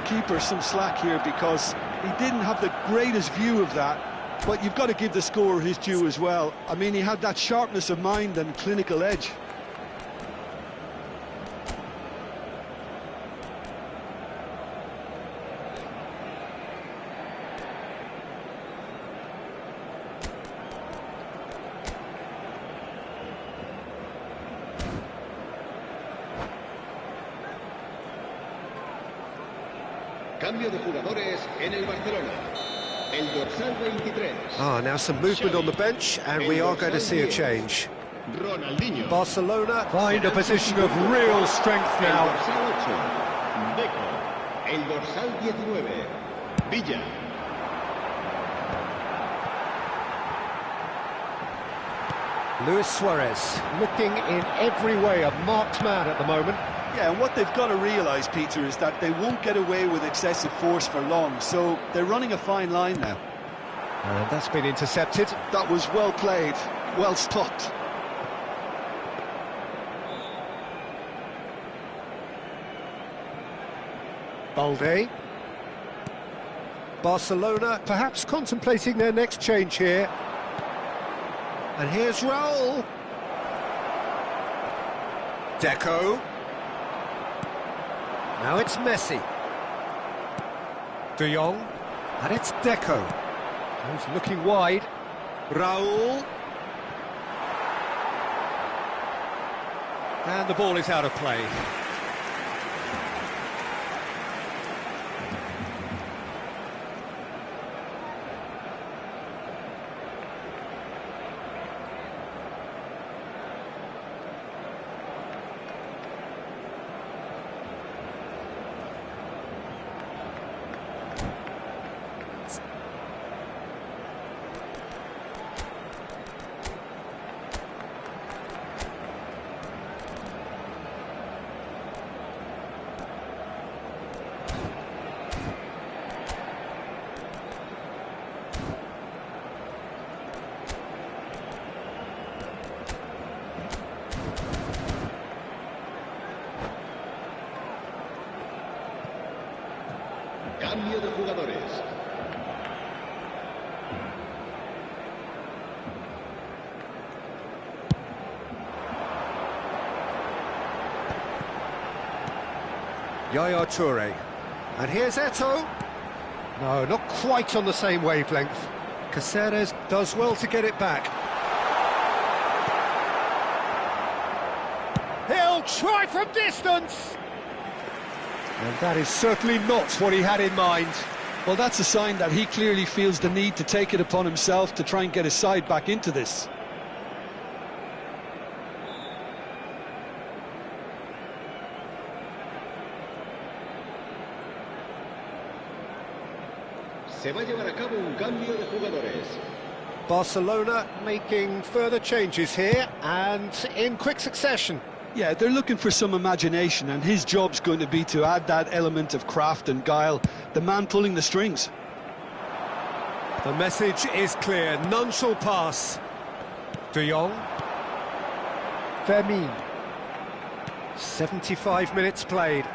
keeper some slack here because he didn't have the greatest view of that, but you've got to give the scorer his due as well. I mean, he had that sharpness of mind and clinical edge. Cambio de jugadores en el Barcelona. El dorsal 23. Now some movement on the bench, and we are going to see a change. Ronaldinho. Barcelona find a position of real strength El now. dorsal 8. Deco. El dorsal 19. Villa. Luis Suarez looking in every way a marked man at the moment. Yeah, and what they've got to realise, Peter, is that they won't get away with excessive force for long, so they're running a fine line now. And that's been intercepted. That was well played, well stopped. Balde. Barcelona perhaps contemplating their next change here. And here's Raul. Deco. Now it's Messi. De Jong. And it's Deco. He's looking wide. Raul. And the ball is out of play. Cambio de jugadores. Yaya Toure. And here's Eto'o. No, not quite on the same wavelength. Caceres does well to get it back. He'll try from distance! And that is certainly not what he had in mind. Well, that's a sign that he clearly feels the need to take it upon himself to try and get his side back into this. Se va a llevar a cabo un cambio de jugadores. Barcelona making further changes here, and in quick succession. Yeah, they're looking for some imagination, and his job's going to be to add that element of craft and guile, the man pulling the strings. The message is clear, none shall pass. De Jong. Fermin. 75 minutes played.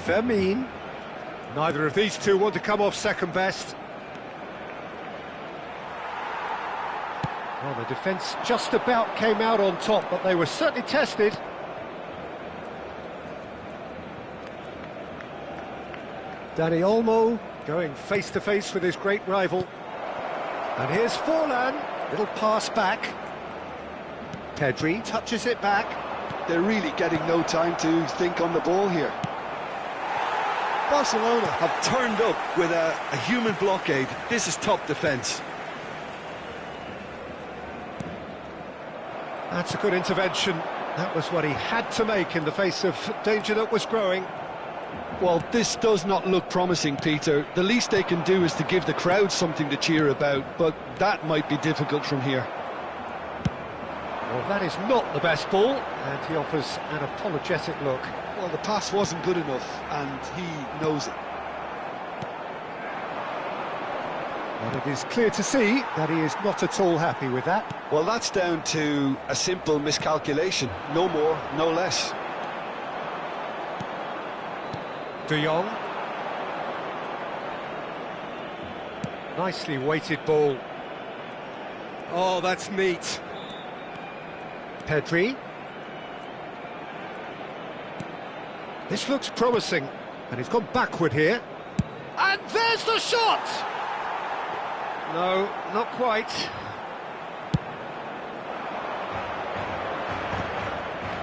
Fermin. Neither of these two want to come off second best. Well, the defence just about came out on top, but they were certainly tested. Dani Olmo going face-to-face with his great rival. And here's Forlan, little pass back. Pedri touches it back. They're really getting no time to think on the ball here. Barcelona have turned up with a human blockade. This is top defence. That's a good intervention. That was what he had to make in the face of danger that was growing. Well, this does not look promising, Peter. The least they can do is to give the crowd something to cheer about, but that might be difficult from here. Well, that is not the best ball, and he offers an apologetic look. Well, the pass wasn't good enough, and he knows it. And it is clear to see that he is not at all happy with that. Well, that's down to a simple miscalculation. No more, no less. De Jong. Nicely weighted ball. Oh, that's neat. Pedri. This looks promising, and he's gone backward here. And there's the shot! No, not quite.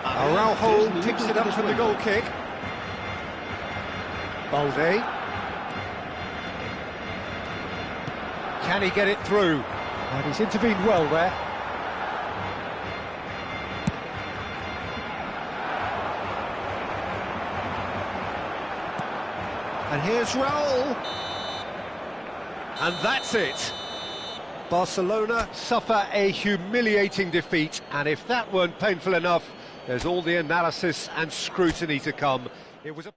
Araujo picks it up from the goal kick. Balde. Can he get it through? And he's intervened well there. And here's Raul. And that's it. Barcelona suffer a humiliating defeat, and if that weren't painful enough, there's all the analysis and scrutiny to come. It was a...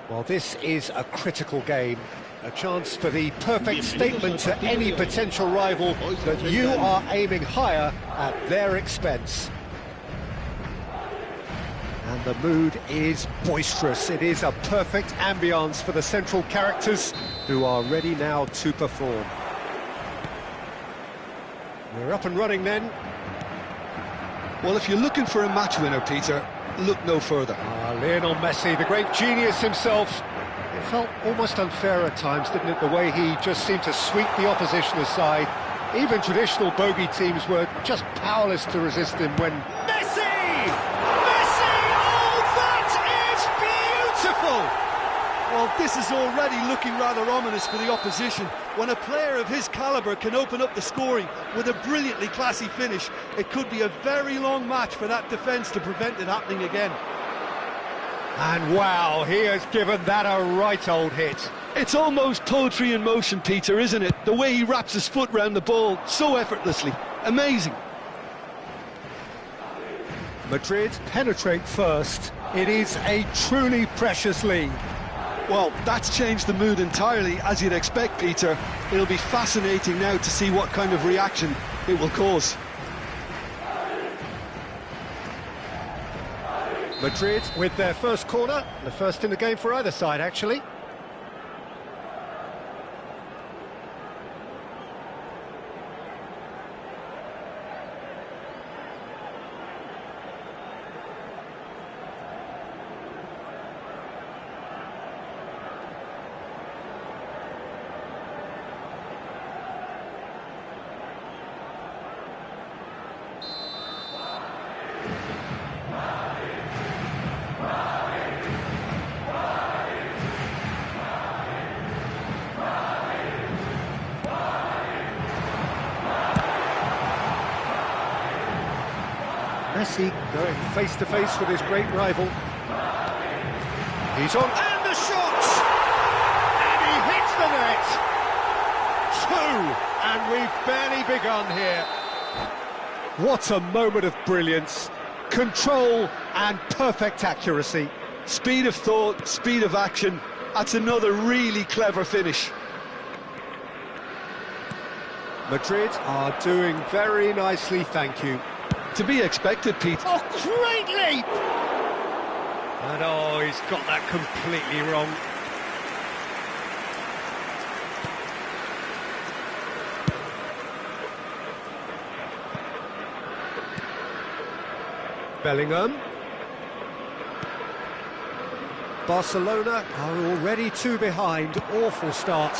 Well, this is a critical game, a chance for the perfect statement to any potential rival that you are aiming higher at their expense. And the mood is boisterous. It is a perfect ambience for the central characters who are ready now to perform. We're up and running then. Well, if you're looking for a match winner, Peter, look no further. Lionel Messi, the great genius himself. It felt almost unfair at times, didn't it, the way he just seemed to sweep the opposition aside. Even traditional bogey teams were just powerless to resist him when... Messi! Messi! Oh, that is beautiful! Well, this is already looking rather ominous for the opposition. When a player of his calibre can open up the scoring with a brilliantly classy finish, it could be a very long match for that defence to prevent it happening again. And wow, he has given that a right old hit. It's almost poetry in motion, Peter, isn't it? The way he wraps his foot round the ball so effortlessly. Amazing. Madrid penetrate first. It is a truly precious lead. Well, that's changed the mood entirely, as you'd expect, Peter. It'll be fascinating now to see what kind of reaction it will cause. Madrid with their first corner, the first in the game for either side, actually. Messi going face-to-face with his great rival. He's on, and the shot! And he hits the net! Two! And we've barely begun here. What a moment of brilliance. Control and perfect accuracy. Speed of thought, speed of action. That's another really clever finish. Madrid are doing very nicely, thank you. To be expected, Pete. Oh, great leap! And oh, he's got that completely wrong. Bellingham. Barcelona are already two behind. Awful start.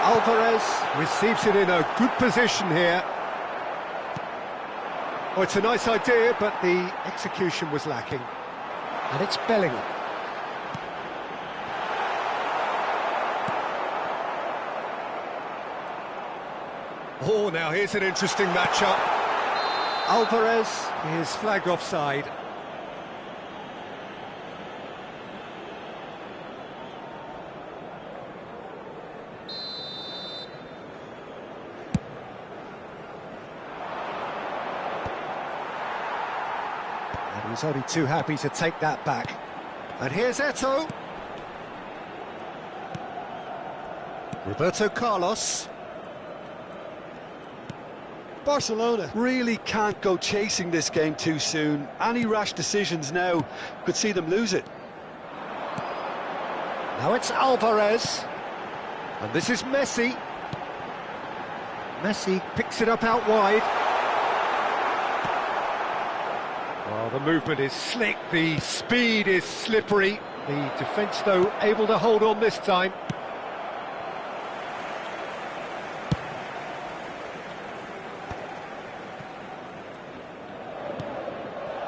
Alvarez receives it in a good position here. Oh, it's a nice idea, but the execution was lacking. And it's Bellingham. Oh, now here's an interesting matchup. Alvarez is flagged offside. And he's only too happy to take that back. And here's Eto'o. Roberto Carlos. Barcelona really can't go chasing this game too soon. Any rash decisions now could see them lose it. Now it's Alvarez. And this is Messi. Messi picks it up out wide. Oh, the movement is slick, the speed is slippery. The defence, though, able to hold on this time.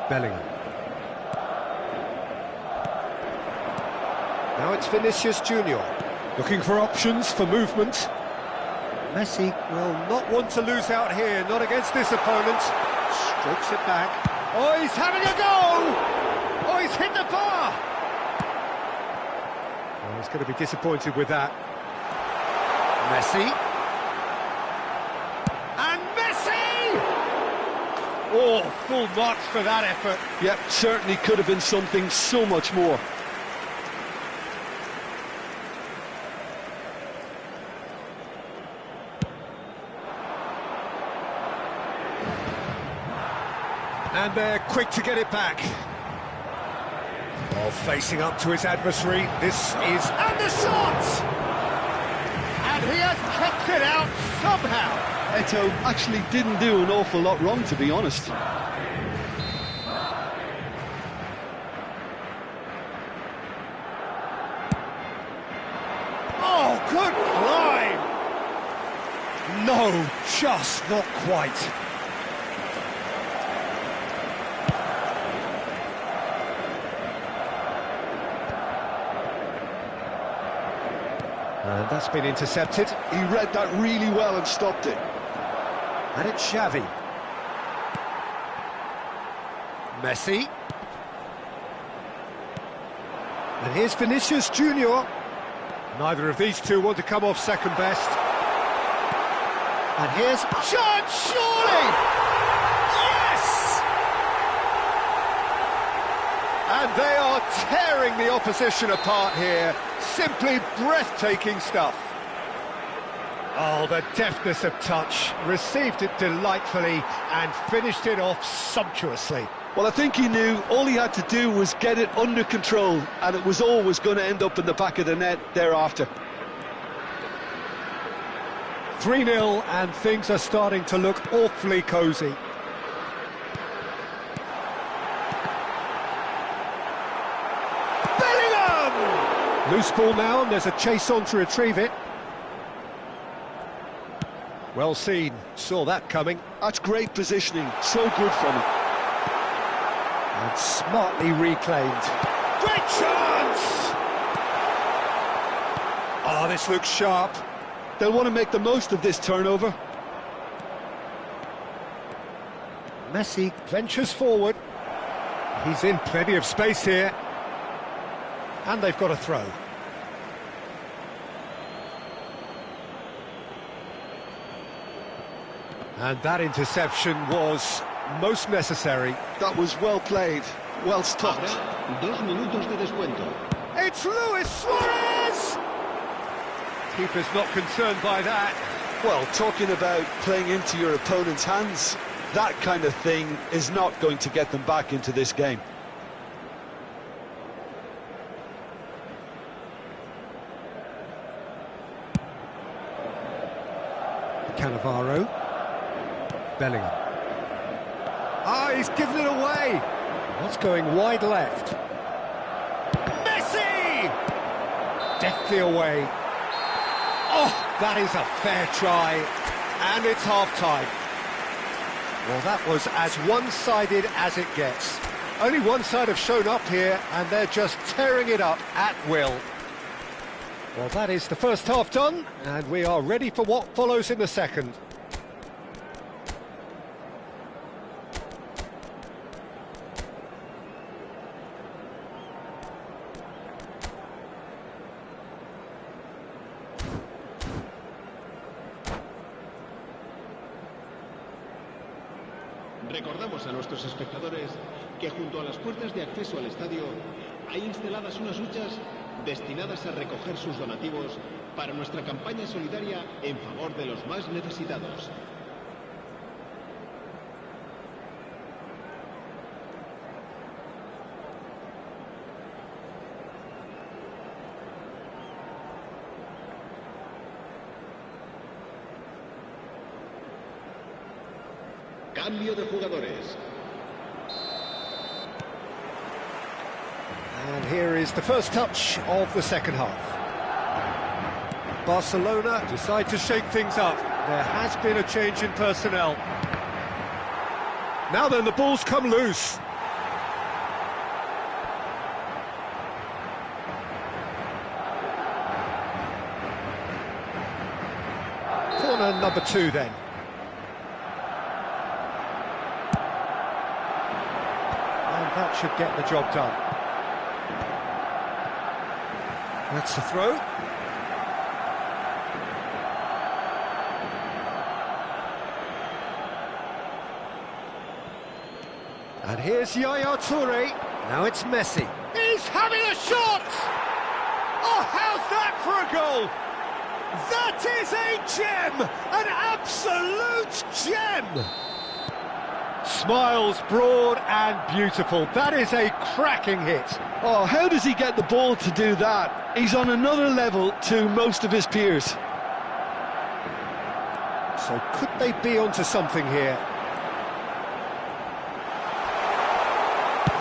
Bellingham. Now it's Vinicius Junior, looking for options for movement. Messi will not want to lose out here, not against this opponent. Strokes it back. Oh, he's having a go! Oh, he's hit the bar! Oh, he's going to be disappointed with that. Messi. And Messi! Oh, full marks for that effort. Yep, certainly could have been something so much more. And they're quick to get it back. Oh, facing up to his adversary. This is... And the shot! And he has kept it out somehow. Eto'o actually didn't do an awful lot wrong, to be honest. Oh, good climb! No, just not quite. And that's been intercepted. He read that really well and stopped it. And it's Xavi. Messi. And here's Vinicius Junior. Neither of these two want to come off second best. And here's... Shot, surely! Yes! And they are tearing the opposition apart here. Simply breathtaking stuff. Oh, the deftness of touch. Received it delightfully and finished it off sumptuously. Well, I think he knew all he had to do was get it under control, and it was always going to end up in the back of the net thereafter. 3-0, and things are starting to look awfully cosy. Bellingham! Loose ball now, and there's a chase on to retrieve it. Well seen, saw that coming. That's great positioning, so good from him. And smartly reclaimed. Great chance! Oh, this looks sharp. They'll want to make the most of this turnover. Messi ventures forward. He's in plenty of space here. And they've got a throw. And that interception was most necessary. That was well played, well stopped. 2 minutos de descuento. It's Luis Suarez! Keeper's not concerned by that. Well, talking about playing into your opponent's hands, that kind of thing is not going to get them back into this game. Cannavaro. Bellingham. Ah, he's given it away. What's going wide left? Messi! Deftly away. Oh, that is a fair try. And it's half-time. Well, that was as one-sided as it gets. Only one side have shown up here, and they're just tearing it up at will. Well, that is the first half done, and we are ready for what follows in the second. Recordamos a nuestros espectadores que junto a las puertas de acceso al estadio hay instaladas unas huchas destinadas a recoger sus donativos para nuestra campaña solidaria en favor de los más necesitados. Cambio de jugadores. And here is the first touch of the second half. Barcelona decide to shake things up. There has been a change in personnel. Now then, the ball's come loose. Corner number 2 then. That should get the job done. That's the throw. And here's Yaya Toure. Now it's Messi. He's having a shot! Oh, how's that for a goal? That is a gem! An absolute gem! Smiles broad and beautiful. That is a cracking hit. Oh, how does he get the ball to do that? He's on another level to most of his peers. So could they be onto something here?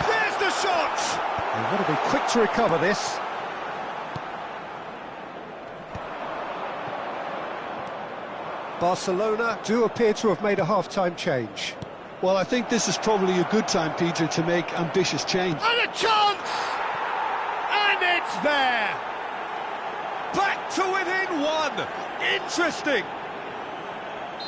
There's the shot! They've got to be quick to recover this. Barcelona do appear to have made a half-time change. Well, I think this is probably a good time, Peter, to make ambitious change. And a chance! And it's there! Back to within 1! Interesting!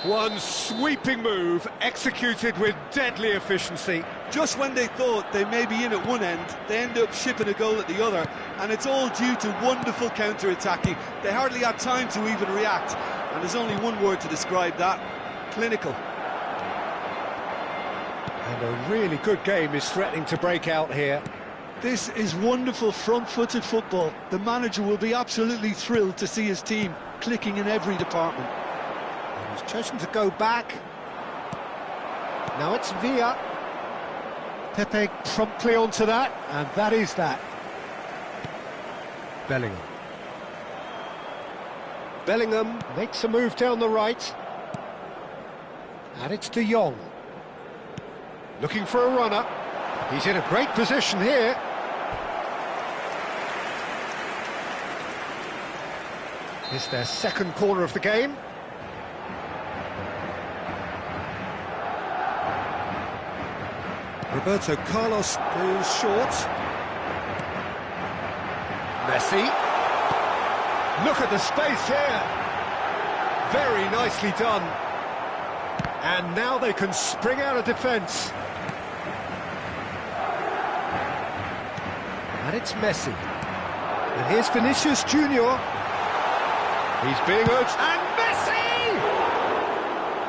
One sweeping move, executed with deadly efficiency. Just when they thought they may be in at one end, they end up shipping a goal at the other, and it's all due to wonderful counter-attacking. They hardly had time to even react, and there's only one word to describe that: clinical. And a really good game is threatening to break out here. This is wonderful front-footed football. The manager will be absolutely thrilled to see his team clicking in every department. He's chosen to go back. Now it's Villa. Pepe promptly onto that, and that is that. Bellingham makes a move down the right. And it's De Jong. Looking for a runner. He's in a great position here. It's their second corner of the game. Roberto Carlos goes short. Messi. Look at the space here. Very nicely done. And now they can spring out of defence. And it's Messi. And here's Vinicius Junior. He's being urged. And Messi!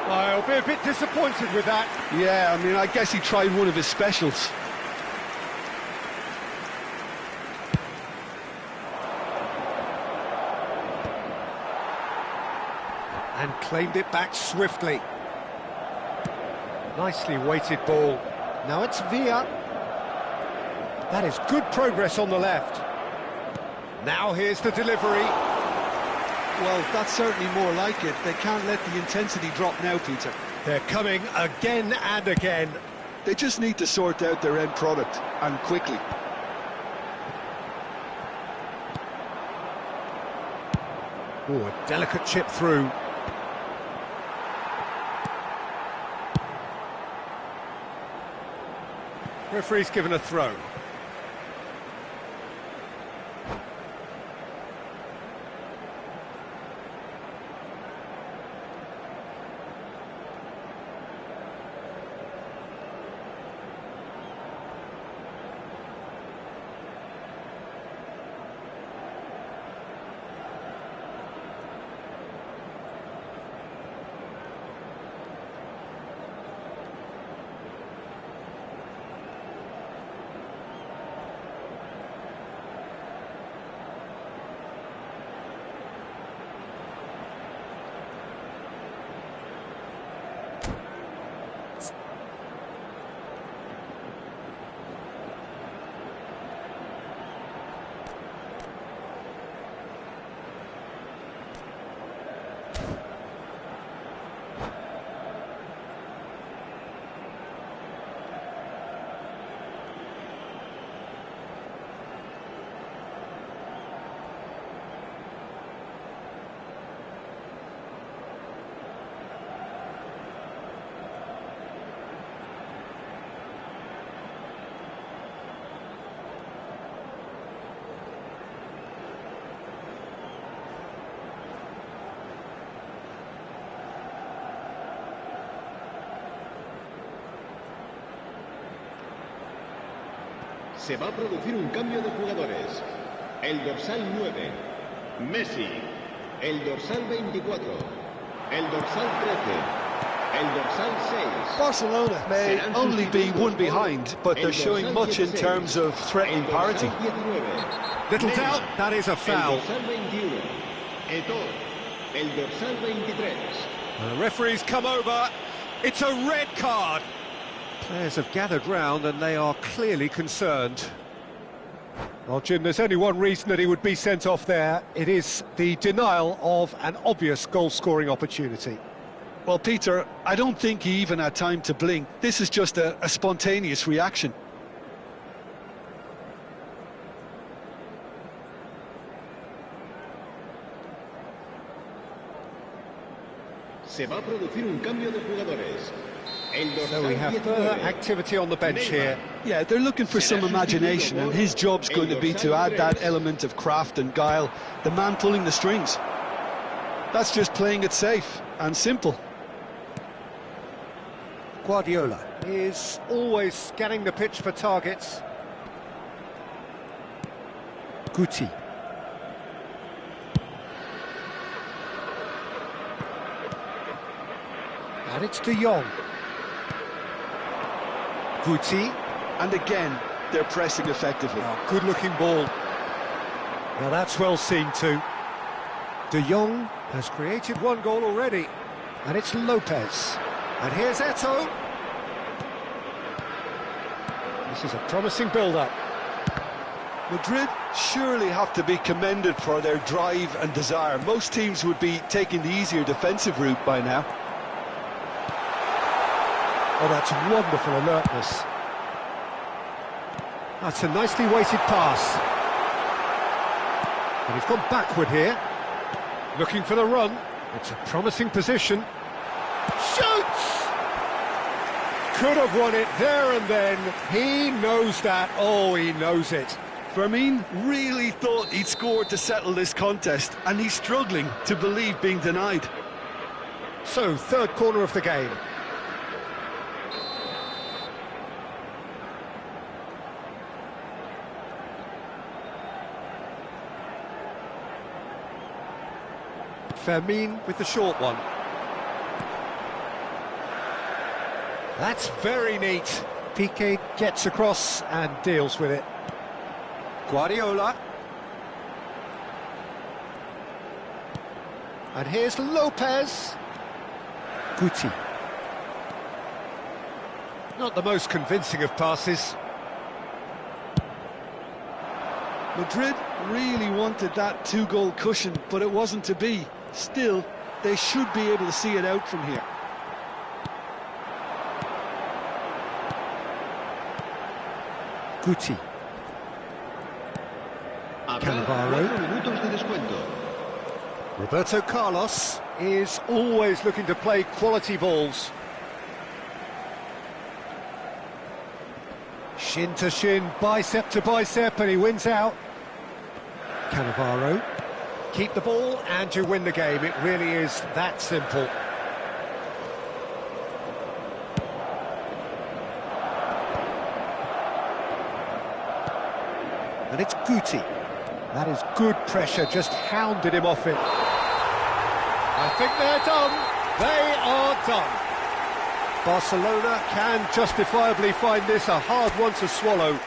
I'll be a bit disappointed with that. Yeah, I mean, I guess he tried one of his specials. And claimed it back swiftly. Nicely weighted ball. Now it's Villa. That is good progress on the left. Now here's the delivery. Well, that's certainly more like it. They can't let the intensity drop now, Peter. They're coming again and again. They just need to sort out their end product, and quickly. Oh, a delicate chip through. Referee's given a throw. Se va a producir un cambio de jugadores. El dorsal 9, Messi. El dorsal 24, el dorsal 13, el dorsal 6. Barcelona may only be one behind, but they're showing much in terms of threatening parity. Little doubt, that is a foul. El dorsal 21, Eto'o. El dorsal 23. The referee's come over. It's a red card. Players have gathered round and they are clearly concerned. Well, Jim, there's only one reason that he would be sent off there. It is the denial of an obvious goal-scoring opportunity. Well, Peter, I don't think he even had time to blink. This is just a spontaneous reaction. Se va a producir un cambio de jugadores. So we have further activity on the bench here. Yeah, they're looking for some imagination, and his job's going to be to add that element of craft and guile, the man pulling the strings. That's just playing it safe and simple. Guardiola is always scanning the pitch for targets. Guti. And it's De Jong. Guti. And again, they're pressing effectively. Oh, good-looking ball. Now that's well seen too. De Jong has created one goal already, and it's Lopez. And here's Eto'o. This is a promising build-up. Madrid surely have to be commended for their drive and desire. Most teams would be taking the easier defensive route by now. Oh, that's wonderful alertness. That's a nicely weighted pass. And he's gone backward here. Looking for the run. It's a promising position. Shoots! Could have won it there and then. He knows that. Oh, he knows it. Fermin really thought he'd scored to settle this contest, and he's struggling to believe being denied. So, third corner of the game. Fermin with the short one. That's very neat. Piqué gets across and deals with it. Guardiola. And here's Lopez. Guti. Not the most convincing of passes. Madrid really wanted that two-goal cushion, but it wasn't to be. Still, they should be able to see it out from here. Guti. Cannavaro. Roberto Carlos is always looking to play quality balls. Shin to shin, bicep to bicep, and he wins out. Cannavaro. Keep the ball and you win the game. It really is that simple. And it's Guti. That is good pressure, just hounded him off it. I think they're done. They are done. Barcelona can justifiably find this a hard one to swallow.